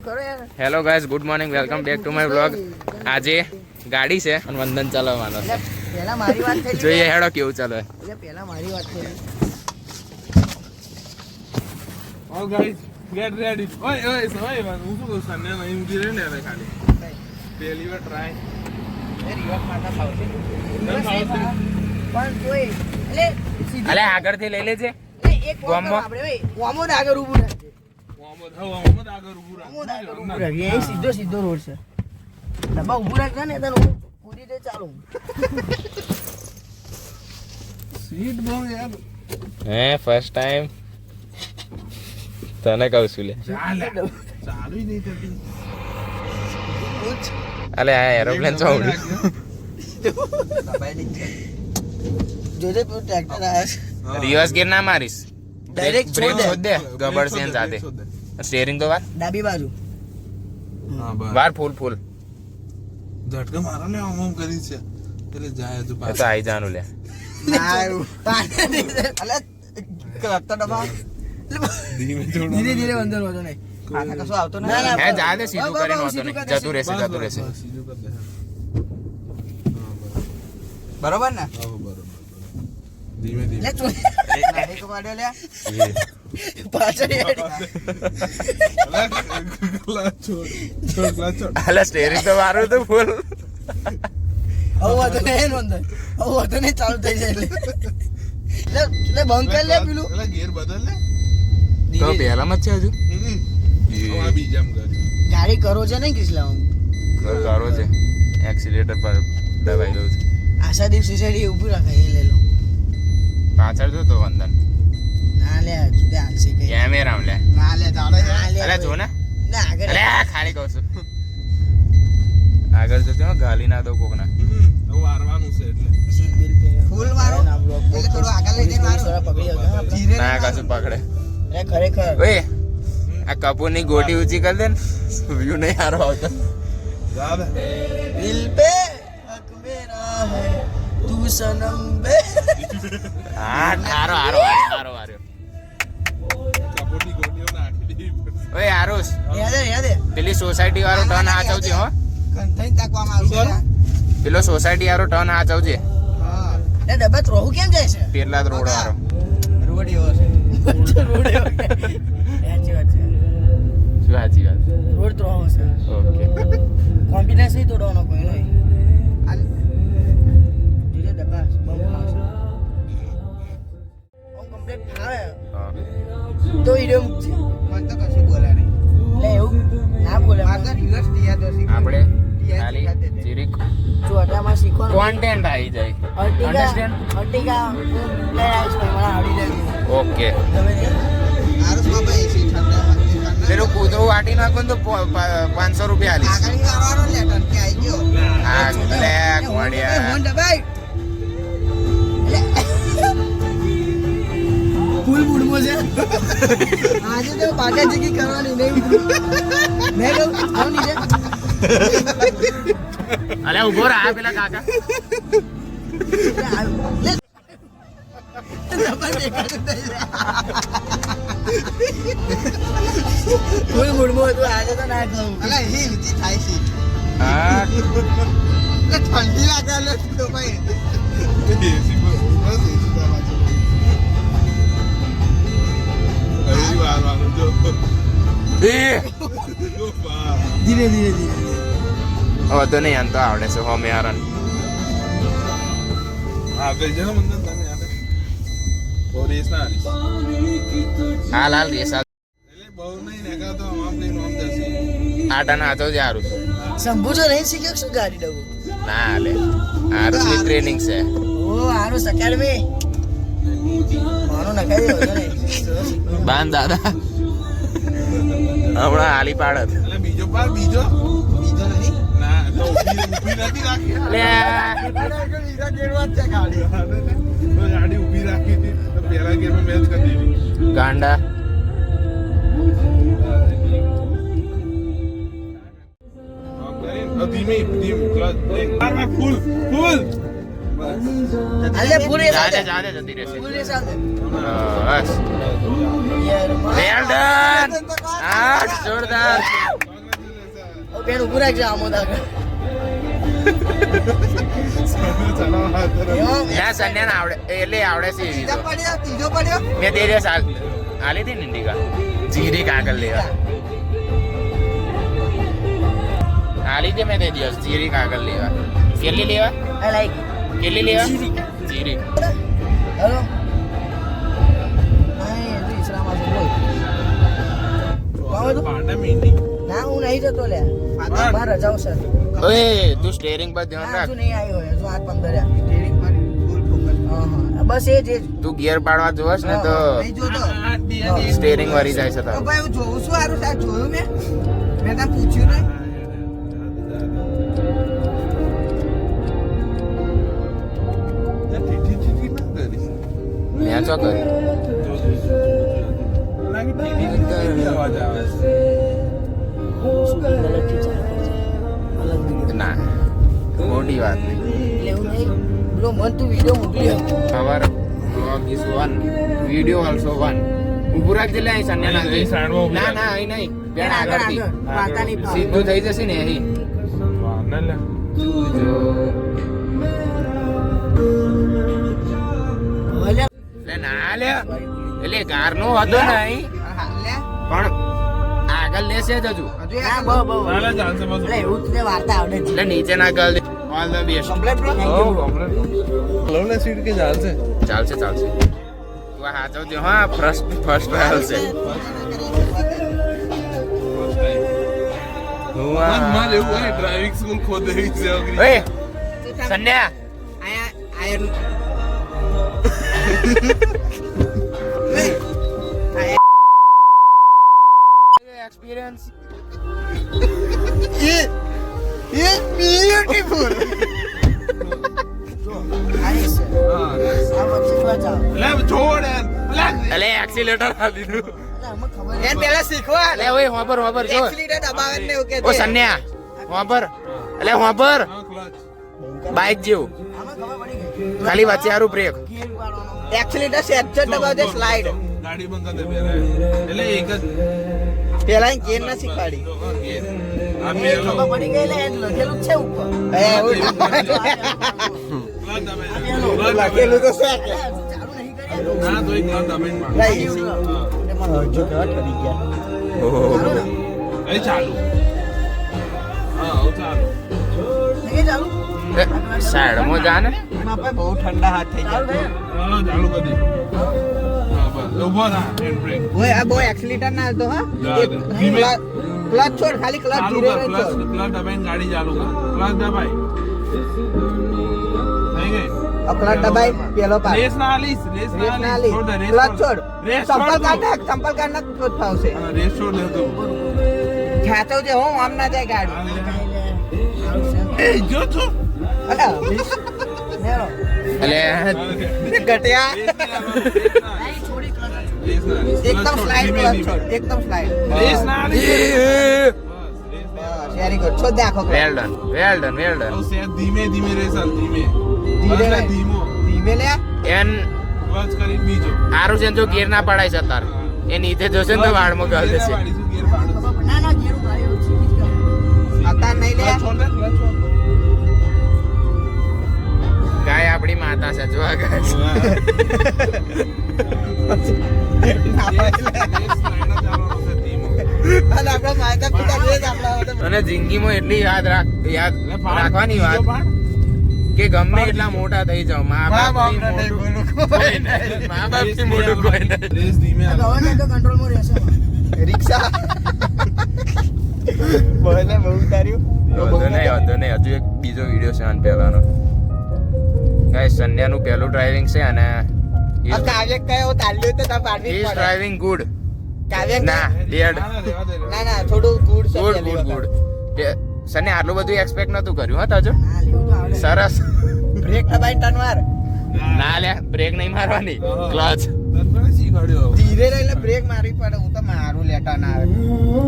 Hello guys, good morning, welcome back to my vlog. આજે ગાડી છે અને વંદન ચલાવવાનો છે. પહેલા મારી વાત થઈ જોઈએ હેડો કેવું ચાલે. પહેલા મારી વાત થઈ. Oh guys, get ready. Oi, man, હું શું કહું સન્ને નહીં ઊંધી રહે ને હવે ખાલી. પહેલી વાર ટ્રાય. રિવર્સ મારતા ફાવશે. પણ તોય અલે આગળથી લઈ લેજે. એક ગોમો આપણે ગોમો આગળ ઊભું રાખજે. મોહમ્મદ આગળ ઊભું રાખ. એ સીધો રોડ છે. ડબ્બા ઊભું રાખજે ને તને પૂરી દે ચાલુ. સીટ બહુ યાર. હે ફર્સ્ટ ટાઈમ તને કહું છું લે. ચાલુ નહીં થતી. અલે આ એરોપ્લેન છો ઉડી. જોજે પેલું ટ્રેક્ટર આવે છે. રિવર્સ ગિયર ના મારીશ, ડાયરેક્ટ બ્રેક છોડ છોડ દે. ગબર સેન સાથે સ્ટીયરિંગ તો વાર ડાબી બાજુ. હા બસ. વાર ફૂલ ઝટકા મારો ને આમ કરી છે એટલે જાય હજુ એ તો પાછું. આઈ જાનું લે. અલે કરતા ડબ્બા ધીમે થોડું. ધીરે અંદર વધો નહીં. કશું આવતો હે જા દે, સીધું કરીને હોતો નહીં. જતું રહેશે. બસ, સીધું કર દે. બરોબર ને? હા બરોબર. ધીમે ધીમે. લે ચોરી નાખી કો પાડ્યો લે. પાછળ હેડ. છોડ. અલે સ્ટીયરિંગ તો મારું તો ફૂલ. આવું હતો ને એનો અંદર. આવું હતો ને ચાલુ થઈ જાય એટલે. લે બંધ કર લે પેલું. એટલે ગિયર બદલ લે. તો પહેલામાં જ છે હજુ. આ બીજામ કર. ગાડી કરો છે ને કિસલા કરો છે, એક્સિલેટર પર દબાઈ દઉં છે. આશાદીપ સોસાયટી ઊભું રાખાય એ લઈ લો. પાછળ જો તો વંદન ના લે જુદે હાલશે કઈ. કેમેરા લે. ના લે દાડો ના લે. અલે જો ને, ના આગળ અલે ખાલી કહું છું. આગળ જતો ગાલી ના દો કોકના. હવે વારવાનું છે એટલે. સીટ બેલ્ટ પહેરે. ફૂલ મારો એટલે થોડું આગળ લઈ જઈને મારો પકડી હગા ધીરે ના કશું પકડે. એ ખરેખર ઓય આ કપૂરની ગોટી ઊંચી કર દે ને, વ્યૂ નહીં સારો આવતો. જા દે. દિલ પે હક મેરા હૈ તું સનમ બે. હા હારો હારો હારો હારો. કપોટી ગોટીઓ નાખી દીધી. ઓય આરુષ, યાદ પેલી સોસાયટી વાળો ટર્ન હાચવજે હો. કંઠઈ તાકવામાં આવશે. પેલો સોસાયટી વાળો ટર્ન હાચવજે. હા એ ડબ્બા ત્રોહુ કેમ જાય છે? પેલા જ રોડ વાળો. રોડ એવો છે. રોડ એવો છે. સાચી વાત છે. શું સાચી વાત? રોડ ત્રોહુ છે. ઓકે. કોન્ફિડન્સ નહીં તોડવાનો કોઈ નહીં. જોજે ડબ્બા બહુ ખાસ. ઓમ કમ્પ્લીટ ફાવે હા. તો ઈડો મૂકજે. મને તો કશું બોલા નહીં. લે એવું ના બોલે. મારે રિવર્સ દિયા તો શીખ. આપણે ખાલી જીરીક જો અટામાં શીખવાનું. કોન્ટેન્ટ આવી જાય. Understand? અર્ટિગા લઈ આવીશ ભાઈ, મને આવડી જાય. ઓકે. ગમે તે. આરુષ બાબા એસી ઠંડા પેલું કૂતરું વાટી નાખો ને તો 500 રૂપિયા આલીશ. આગળ કરવાનો લેટર કે આવી ગયો. હા લે કોડિયા. હોન દબાઈ. ફૂલ મૂડમાં છે. આજે તો બાકા જગી કરવાની નહીં. મેં કહું આવ નહીં રે. અલે ઉભો રહા પેલા કાકા. ફૂલ મૂડમાં હતું આજે તો ના કહું. અલા એ ઊંચી થાય છે. હા ઠંડી લાગે લે તો ભાઈ. એસી બસ એસી વારવાનું જો. એ ધીરે ધીરે હવે તો નહીં આમ તો આવડે છે હોમે આરન. હા કઈ જણા મંદન તમે યાર. પોલીસ ના આલી. હાલ હાલ રેસા એટલે બહુ નહીં નેગા તો આમ નહીં નામ જશે. આટા ના તો જ હારું. શંભુ જો નહીં શીખ્યો શું ગાડી ડબુ. ના હાલે હારું ની ટ્રેનિંગ છે. ઓ હારું એકેડમી માનો નખાઈ દેવો ને. બાન દાદા હમણાં હાલી પાડત. એટલે બીજો પાર બીજો નહીં ના તો ઊભી નથી રાખી. લે તો ગાડી ઊભી રાખી હતી તો પહેલા ગેરમાં મેચ કરી દીધી. ગાંડા ધીમે ધીમે ક્લચ બ્રેક માર ફૂલ ફૂલ અલે પૂરી જાજે જાજે જતી રહેશે. પૂરી સાથે બસ યાર વેલ ડન. આ જોરદાર. પેન ઉભું રાખજે આમોદ આગળ ના સન્યાને આવડે એટલે આવડે છે એવી તો. ત્રીજો પડ્યો મેં તે દિવસ આલી હતી ને ઇન્ડિકા જીરી કાગળ લેવા આલી હતી મેં તે દિવસ જીરી કાગળ લેવા. કેટલી લેવા? આઈ લાઈક કેટલી લેવા? જીરી. હેલો આય તું ઇસરામાં છે બોલ કોણ તું પાડા મીંડી ના હું નહીં જતો લે માર રજાઓ છે ઓય તું સ્ટેરિંગ પર ધ્યાન ના રાખ. તું નહીં આવ્યો હજુ 8-15 સ્ટીરિંગ પર ફૂલ ફોકસ હા બસ એ જ તું ગિયર પાડવા જોવસ ને તો નહીં જોતો સ્ટેરિંગ વળી જાય છે તો તારું. ભાઈ હું જોઉં છું હારું સાહેબ જોયું મેં તને પૂછ્યું નહીં મેં ચો કર્યું અવાજ આવે ના મોટી વાત નહીં. એટલે એવું નહીં બ્રો મન તું વિડીયો મોકલી આપ. Our vlog is one, video also one. ઊભું રાખજે લે અહીં સન્યા નાખજે. અહીં સાઈડમાં ઊભું ના રાખ. ના અહીં નહીં બેન આગળ આગળથી આગળ વાર્તા નહીં પાડો. સીધું થઈ જશે ને અહીં. વાને લે જો હવે લે. લે ના લે એટલે કારનો હતો ને અહીં હા, લે. પણ આગળ લેશે જ હજુ. હજુ એક બહુ બહુ ચાલે ચાલશે બસ એટલે એવું જ તે વાર્તા આવડે છે એટલે નીચે ના ગળ all the best. Complete bro thank ઓ યુ કમ્પ્લીટ લો ને સીટ કે ચાલશે ચાલશે ચાલશે તું હાચવજો હા ફર્સ્ટ ટ્રાયલ છે. મારે એવું હોય ડ્રાઇવિંગ સ્કૂલ ખોદે છે અગરી ઓય સન્યા આયા આયર એક્સપિરિયન્સ બ્યુટીફુલ નાઈસ હા આ વચ્ચે બચાવ લે છોડ યાર લે એટલે એક્સિલેટર આપી દીધું. અમને ખબર એ પહેલા શીખવા એટલે ઓય હોબર હોબર જો એક્સિલેટર દબાવે ને એવું કે ઓ સન્યા હોબર એટલે હોબર હા ક્લચ બાઇક જેવું આમાં ખબર પડી ગઈ ખાલી વચ્ચે હારું બ્રેક. ગિયર પાડવાનો એક્સિલેટર સેટ દબાવજે સ્લાઇડ ગાડી બંધ કરી દે પહેલા એટલે એક જ પહેલા ગિયર ના શીખવાડી આ એ પહેલો ખબર પડી ગઈ લે લખેલું જ છે ઉપર લખેલું તો છે ચાલુ નહીં કર્યા ના તો એક ક્લચ દબાઈને માર નહીં મને હજુ કેવા ઠરી ગયા ચાલુ ને એ ચાલુ હા હવે ચાલુ નહીં ચાલુ સાઈડમાં જા ને એમાં પણ બહુ ઠંડા હાથ થઈ ગયા હા ચાલુ કરી દે હા બસ ઉભો થા હેન્ડ બ્રેક ઓય આ બહુ એક્સિલેટર ના હતો હા ધીમે. ક્લચ છોડ ખાલી ક્લચ ચાલુ ધીરે કર રહે ક્લચ છોડ ક્લચ દબાઈને ગાડી ચાલુ કર ક્લચ દબાઈ થઈ ગઈ આ ક્લચ દબાઈ પેલો પાડ રેસ ના આલીશ રેસ રેસ ના ના આલીશ લી છોડ દે રેસ ક્લચ છોડ રેસ સંપલ છોડ કાઢ સંપલ કાઢ ના તો જ ફાવશે હા, રેસ છોડ દે તું ખેંચો છે હું આમ ના જાય ગાડી એ જો છો અલા નેરો એટલે ઘટ્યા એકદમ સ્લાઇડ ક્લચ છોડ એકદમ સ્લાઇડ રેસ ના આલીશ વેરી ગુડ છોડ દે આખો well done well done well done. ધીમે ધીમે રેસ આલ ધીમે ધીરે બસ, રહે. ધીમો ધીમે લે એન ક્લચ કરી બીજો સારું છે ને જો ગિયર ના પડાય છે અત્યારે એ નીચે જોશે ને તો વાળમાં ગળ દેશે. પાડીશું ગિયર પાડો ના ના ગેરું ભાઈ એવું શીખી જ ગયો અત્યારે નહીં લે ક્લચ છોડ દે ક્લચ છોડ ગાય આપણી માતા છે જો આ ગાય. અને આપણા માતા પિતા જે જ આપણા અને જિંદગીમાં એટલી યાદ રાખવાની વાત કે ગમે એટલા મોટા થઈ જાવ મા બાપથી મોટું કોઈ નહીં. મા બાપથી મોટું કોઈ નહીં. રેસ ધીમે આલ. ગવર્નમેન્ટ તો કંટ્રોલમાં રહેશે રિક્ષા બોલે બહુ તાર્યું વાંધો નહીં હજુ એક બીજો વિડીયો છે આને પહેલાનો. ગાઈસ સંડ્યાનું પહેલું ડ્રાઇવિંગ છે અને આ કાવ્ય કયો તાલ્યો તો તા પાડવી જ ઇઝ પડે ડ્રાઇવિંગ ગુડ. કાવ્ય ના ડેડ ના, ના, રહેવા દે, રહેવા દે. ના ના થોડું ગુડ છે ગુડ પહેલી ગુડ વખત. ગુડ. સને આટલું બધું એક્સપેક્ટ નતું કર્યું હા તાજો. હા લેવું તો આવડે સરસ. બ્રેક દબાઈ ટર્ન માર ના લે બ્રેક નહીં મારવાની ક્લચ. તને કોણે શીખવાડ્યું આવું? ધીરે રહે એટલે બ્રેક મારવી પડે હું તો મારું લેટા ના આવે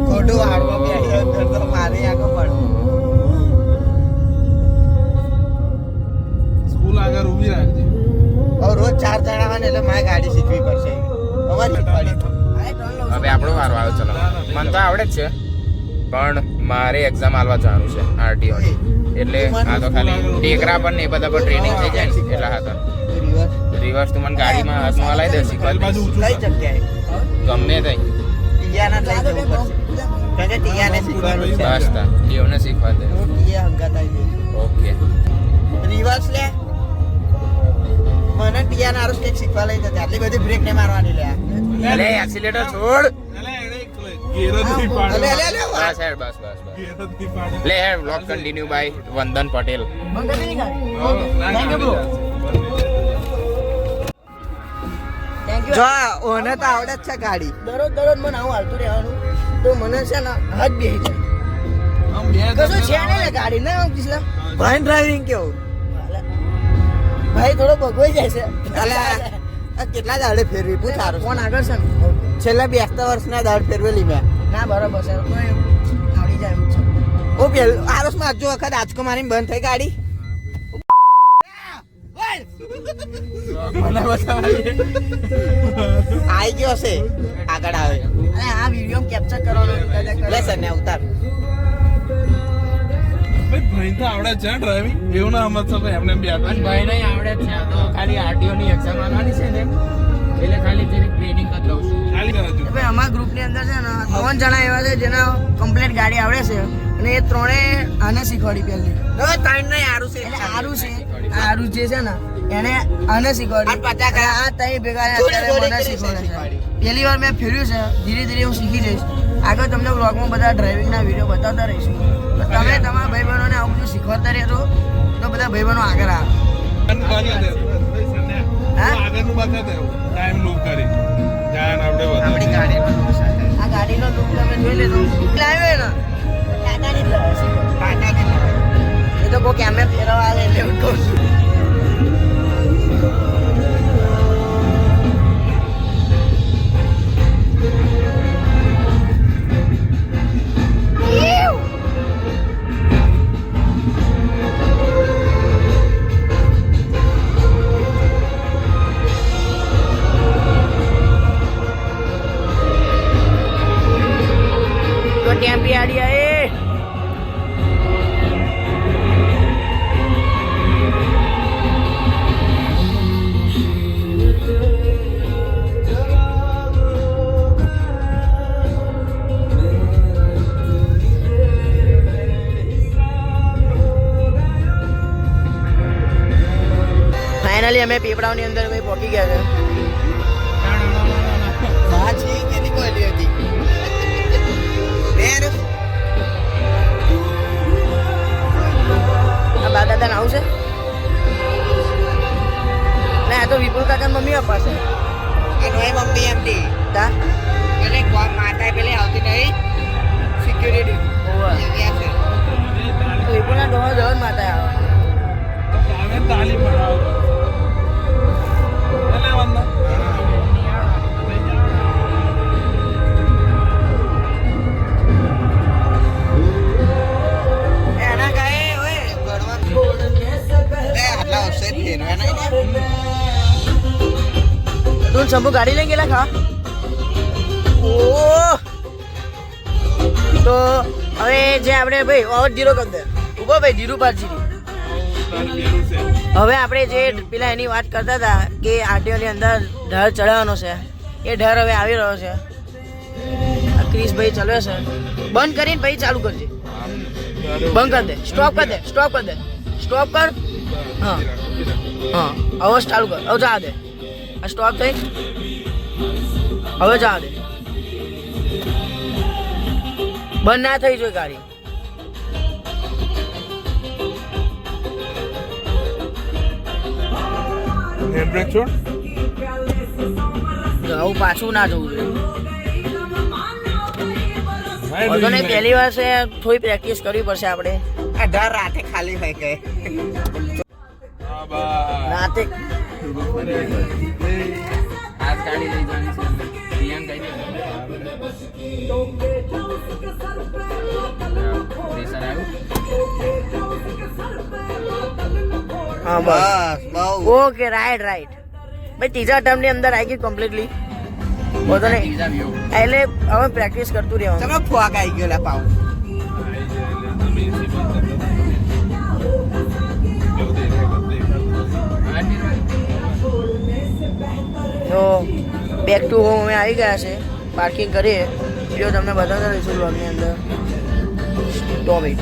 ખોટું હાડમાં બેઠી અંદર તો મારી આગળ પડે સ્કૂલ આગળ ઊભી રાખજે હવે રોજ 4 જણા હોય ને એટલે મારે ગાડી શીખવી પડશે અમારી શીખવાડી હવે આપણો વારો આવ્યો ચલો મને તો આવડે જ છે પણ મારે એક્ઝામ આલવા જવાનું છે આરટીઓ ની એટલે આ તો ખાલી ટેકરા પર ને એ બધા પર ટ્રેનિંગ થઈ જાય ને એટલા હતા રિવર્સ તું મને ગાડીમાં હાથમાં હલાવી દે શીખવાડી બાજુ દઈશ. ઊંચું કઈ જગ્યાએ ગમે તઈ ટિયાના લઈ જવું પડશે કારણ કે ટિયાને શીખવાનું છે બસ તા એઓને શીખવાડી દે ટિયા હંગાત આવી ગઈ ઓકે રિવર્સ લે મને ટિયાના આરોસ કંઈક શીખવા લઈ જતી આટલી બધી બ્રેક ને મારવાની લે એટલે એક્સિલેટર છોડ અલે એને ગેર જ નહીં પાડે. લે લે લે બસ હેડ બસ બસ બસ ગેર જ નહીં પાડે. લે હેડ વ્લોગ કન્ટિન્યુ બાય વંદન પટેલ બંધ કરી ગાડી ના, થેન્ક યુ બ્રો જો ઓને તો આવડે જ છે ગાડી દરરોજ મને આવું હાલતું રહેવાનું તો મને છે ને હાથ બેહી જાય આમ બે કશું છે નહીં ને ગાડી ને આમ કિસલા ભાઈ ડ્રાઇવિંગ કેવું ભાઈ થોડો ભગવાઈ જાય છે આ કેટલા દાડે ફેરવી પૂછ સારું કોણ આગળ છે ને છેલ્લા 72 વર્ષના દાડ ફેરવેલી મેં ના બરાબર છે તો આવડી જાય એવું છે ઓ પેલ આરસમાં જો વખત આંચકો મારીને બંધ થઈ ગાડી મને બતાવાય આઈ ગયો છે આગળ આવે અરે આ વિડિયો કેપ્ચર કરવાનો લે સર ને ઉતાર ભાઈ ભાઈ તો આવડે છે ડ્રાઇવિંગ એવું ના સમજ છો ભાઈ એમને બે પણ ભાઈ નહીં આવડે જ છે આ તો ખાલી આરટીઓ ની એક્ઝામ આલવાની છે ને એટલે ખાલી જરીક ટ્રેનિંગ જ લઉં છું ખાલી કરો છો. ભાઈ અમારા ગ્રુપની અંદર છે ને 3 જણા એવા છે જેના કમ્પ્લીટ ગાડી આવડે છે અને એ ત્રણે આને શીખવાડી પહેલી ત્રણ નહીં આરું છે એટલે આરું જે છે ને એને આને શીખવાડી આ તઈ ભેગા અત્યારે મને શીખવાડે પહેલી વાર મેં ફેર્યું છે ધીરે ધીરે હું શીખી જઈશ આગળ તમને વ્લોગમાં બધા ડ્રાઇવિંગના વિડીયો બતાવતા રહીશું તો તમે તમારા ભાઈ બહેનોને આવું બધું શીખવાડતા રહેજો તો બધા ભાઈ બહેનો આગળ આવે આગળનું બાકી દે. હા? આગળનું બાકી દે. ટાઈમ લૂપ કરી ધ્યાન આપણે આપણી વધારે. આ ગાડીનો લુક તમે જોઈ લેજો લાવ્યો ને ટાટાની જ લાવે છે ટાટાની જ લાવે. એ તો કોઈ કેમે ફેરવા આવે એટલે હું કહું છું तो टेम्पी आ रही है ફાઇનલી અમે પીપળાવની અંદર ભાઈ પહોંચી ગયા છે હા છે કે નીકળી હતી આ બા દાદા આવું છે ના આ તો વિપુલ કાકા મમ્મી પપ્પા છે એનો મમ્મી એમની તા એટલે કોમ માતા પેલે આવતી નહીં સિક્યુરિટી ઓવા વિપુલના ડોહા જવન માતા આવે આવે તાલી પડાવો. એટલે વંદન. એના ગાય ઓય આટલા વર્ષે ફેરવા નહીં તું શંભુ ગાડી લઈને ગયેલા ખા ઓ તો હવે જે આપણે ભાઈ ઓવર જીરો કરી દે ઉભો ભાઈ ધીરુપાલજી તારી પેલું છે. હવે આપણે જે પેલા એની વાત કરતા હતા કે આરટીઓની અંદર ઢાળ ચડાવવાનો છે એ ઢાળ હવે આવી રહ્યો છે આ ક્રિશભાઈ ચલાવે છે બંધ કરીને ભાઈ ચાલુ કરજે બંધ કરી દે સ્ટોપ કરી દે સ્ટોપ કરી દે સ્ટોપ કર હા હા હવે ચાલુ કર હવે જા દે આ સ્ટોપ થઈ હવે જા દે બંધ ના થઈ જોઈએ ગાડી હેન્ડબ્રેક છોડ. આવું પાછું ના જવું જોઈએ ભાઈ વધુ નહીં પહેલી વાર છે થોડી પ્રેક્ટિસ કરવી પડશે આપણે આ ઢાર રાતે ખાલી હોય કે હા બા. રાતે આજ ગાડી લઈ જવાની છે પ્રિયાંક કઈ દે પ્રેશર આવ્યું હા બસ ઓકે રાઈટ રાઈટ ભાઈ ત્રીજા ટર્મ ની અંદર આવી ગઈ કમ્પ્લીટલી વધુ નહીં એક્ઝામ એવું એટલે હવે પ્રેક્ટિસ કરતું રહેવાનું તમે ફોક આવી ગયો લા પાઉ તો બેક ટુ હોમ અમે આવી ગયા છે, પાર્કિંગ કરીએ, જો તમને બતાવતા રહીશું બ્લોગની અંદર. તો ભાઈ